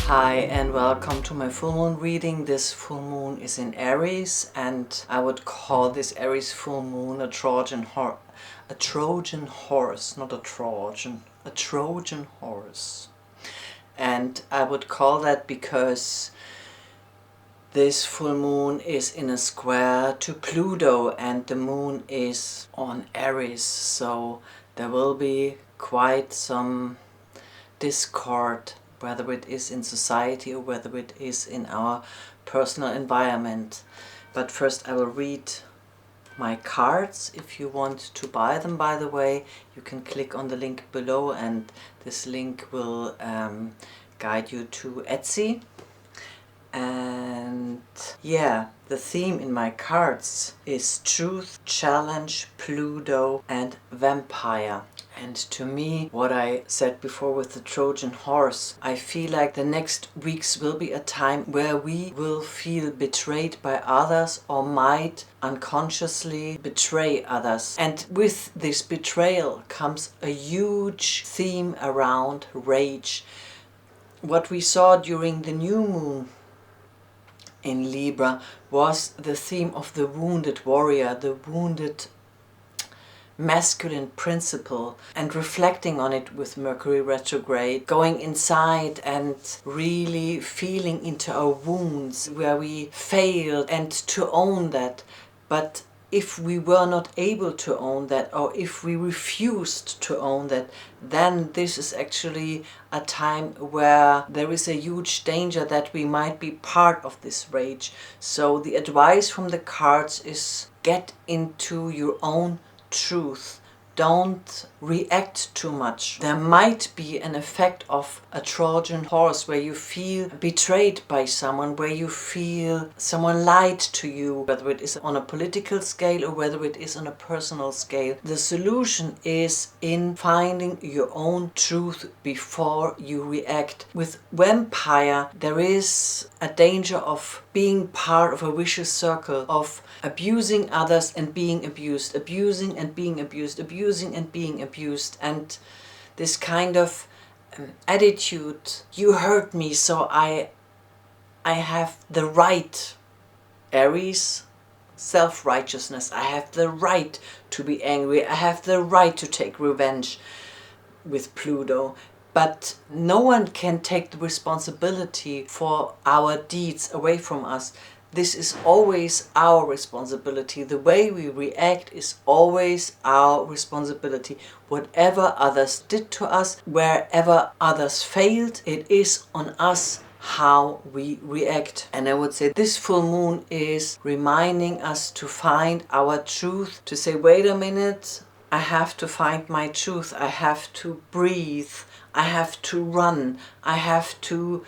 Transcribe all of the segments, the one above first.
Hi and welcome to my full moon reading. This full moon is in Aries and I would call this Aries full moon a Trojan horse, not a Trojan, a Trojan horse. And I would call that because this full moon is in a square to Pluto and the moon is on Aries, so there will be quite some discord, whether it is in society or whether it is in our personal environment. But first I will read my cards. If you want to buy them, by the way, you can click on the link below and this link will guide you to Etsy. And yeah, the theme in my cards is truth, challenge, Pluto and vampire. And to me, what I said before with the Trojan horse, I feel like the next weeks will be a time where we will feel betrayed by others or might unconsciously betray others. And with this betrayal comes a huge theme around rage. What we saw during the new moon in Libra was the theme of the wounded warrior, the wounded masculine principle, and reflecting on it with Mercury retrograde, going inside and really feeling into our wounds where we failed and to own that. But if we were not able to own that, or if we refused to own that, then this is actually a time where there is a huge danger that we might be part of this rage. So the advice from the cards is get into your own truth. Don't react too much. There might be an effect of a Trojan horse where you feel betrayed by someone, where you feel someone lied to you, whether it is on a political scale or whether it is on a personal scale. The solution is in finding your own truth before you react. With vampire, there is a danger of being part of a vicious circle of abusing others and being abused, abusing and being abused, abusing and being abused, and this kind of attitude, you hurt me so I have the right, Aries, self-righteousness, I have the right to be angry, I have the right to take revenge with Pluto. But no one can take the responsibility for our deeds away from us. This is always our responsibility. The way we react is always our responsibility. Whatever others did to us, wherever others failed, it is on us how we react. And I would say this full moon is reminding us to find our truth, to say, wait a minute, I have to find my truth, I have to breathe, I have to run, I have to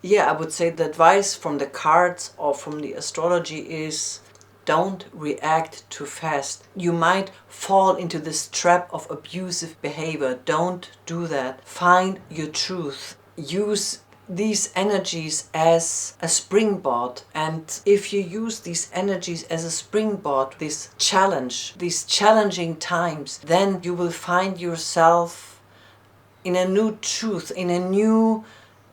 I would say the advice from the cards or from the astrology is don't react too fast. You might fall into this trap of abusive behavior. Don't do that. Find your truth. Use these energies as a springboard, and if you use these energies as a springboard, this challenge, these challenging times, then you will find yourself in a new truth, in a new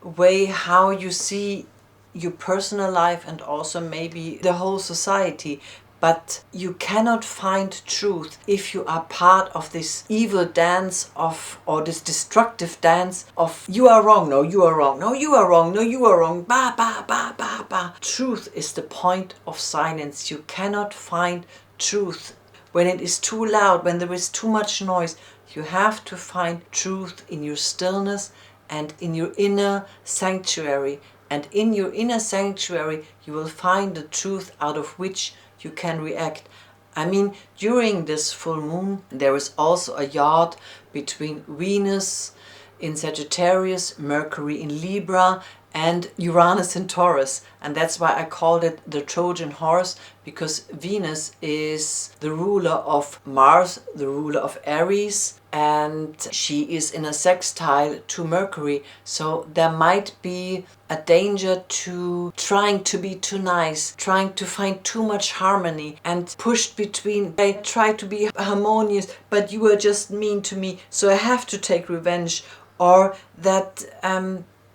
way how you see your personal life and also maybe the whole society. But you cannot find truth if you are part of this evil dance of, or this destructive dance of, you are wrong, no you are wrong, no you are wrong, no you are wrong, ba ba ba ba ba. Truth is the point of silence. You cannot find truth when it is too loud, when there is too much noise. You have to find truth in your stillness and in your inner sanctuary. And in your inner sanctuary you will find the truth out of which you can react. I mean, during this full moon there is also a yard between Venus in Sagittarius, Mercury in Libra and Uranus in Taurus. And that's why I called it the Trojan horse, because Venus is the ruler of Mars, the ruler of Aries, and she is in a sextile to Mercury. So there might be a danger to trying to be too nice, trying to find too much harmony, and pushed between, I try to be harmonious, but you are just mean to me, so I have to take revenge. or that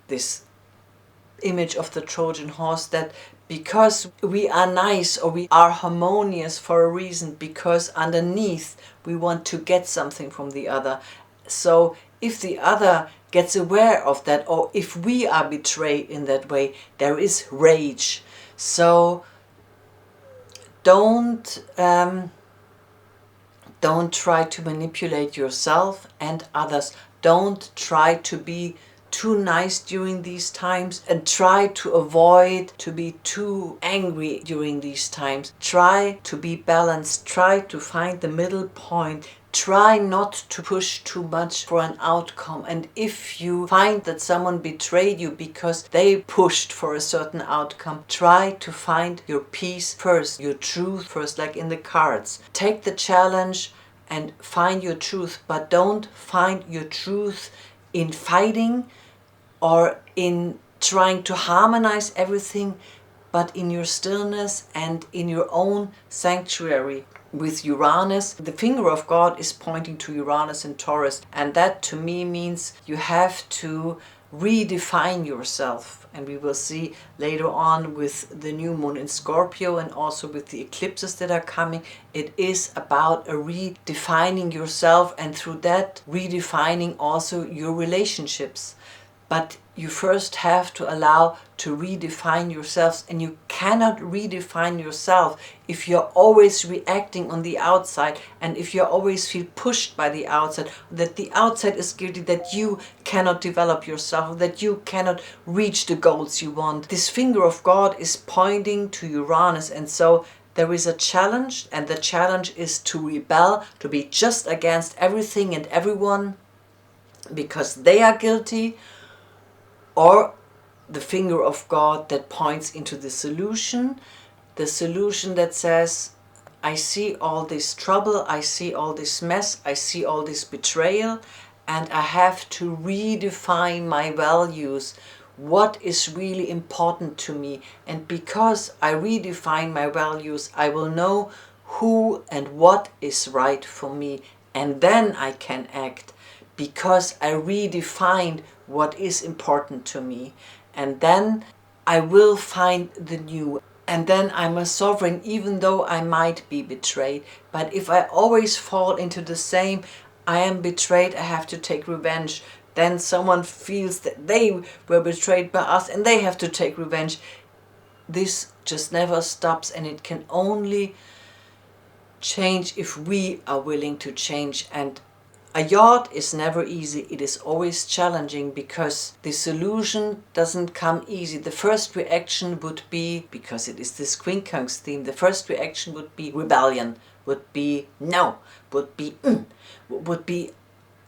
this image of the Trojan horse, that because we are nice or we are harmonious for a reason, because underneath we want to get something from the other. So if the other gets aware of that, or if we are betrayed in that way, there is rage. So don't try to manipulate yourself and others. Don't try to be too nice during these times, and try to avoid to be too angry during these times. Try to be balanced. Try to find the middle point. Try not to push too much for an outcome. And if you find that someone betrayed you because they pushed for a certain outcome, try to find your peace first, your truth first, like in the cards. Take the challenge and find your truth, but don't find your truth in fighting or in trying to harmonize everything, but in your stillness and in your own sanctuary. With Uranus, the finger of God is pointing to Uranus and Taurus, and that to me means you have to redefine yourself. And we will see later on with the new moon in Scorpio and also with the eclipses that are coming, it is about a redefining yourself, and through that redefining also your relationships. But you first have to allow to redefine yourselves, and you cannot redefine yourself if you're always reacting on the outside, and if you always feel pushed by the outside, that the outside is guilty, that you cannot develop yourself, that you cannot reach the goals you want. This finger of God is pointing to Uranus, and so there is a challenge, and the challenge is to rebel, to be just against everything and everyone because they are guilty, or the finger of God that points into the solution that says, I see all this trouble, I see all this mess, I see all this betrayal, and I have to redefine my values. What is really important to me? And because I redefine my values, I will know who and what is right for me, and then I can act, because I redefined what is important to me. And then I will find the new. And then I'm a sovereign, even though I might be betrayed. But if I always fall into the same, I am betrayed, I have to take revenge, then someone feels that they were betrayed by us and they have to take revenge. This just never stops, and it can only change if we are willing to change. And a yacht is never easy, it is always challenging, because the solution doesn't come easy. The first reaction would be, because it is this quincunx theme, the first reaction would be rebellion, would be no, would be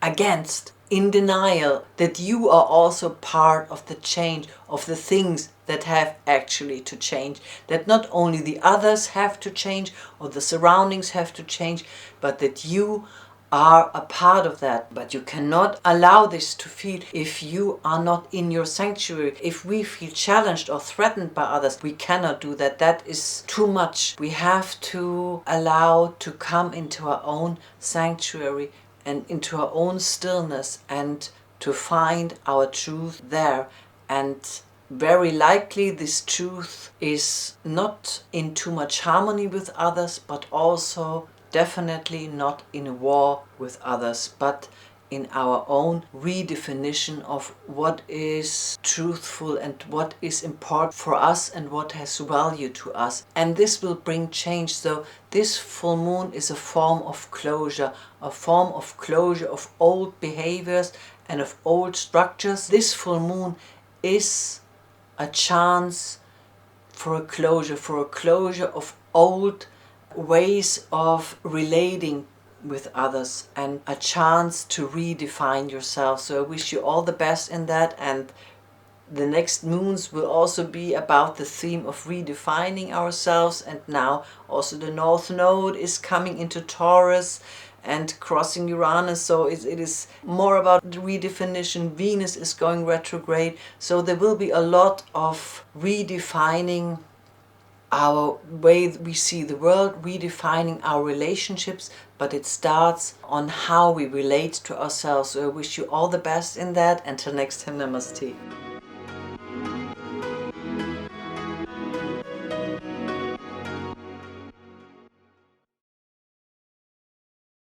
against, in denial that you are also part of the change, of the things that have actually to change. That not only the others have to change or the surroundings have to change, but that you are a part of that. But you cannot allow this to feel if you are not in your sanctuary. If we feel challenged or threatened by others, we cannot do that. That is too much. We have to allow to come into our own sanctuary and into our own stillness, and to find our truth there. And very likely this truth is not in too much harmony with others, but also definitely not in a war with others, but in our own redefinition of what is truthful and what is important for us and what has value to us. And this will bring change. So this full moon is a form of closure, of old behaviors and of old structures. This full moon is a chance for a closure of old ways of relating with others, and a chance to redefine yourself. So I wish you all the best in that, and the next moons will also be about the theme of redefining ourselves. And now also the North Node is coming into Taurus and crossing Uranus, so it is more about the redefinition. Venus is going retrograde, so there will be a lot of redefining our way we see the world, redefining our relationships, but it starts on how we relate to ourselves. So I wish you all the best in that. Until next time, namaste.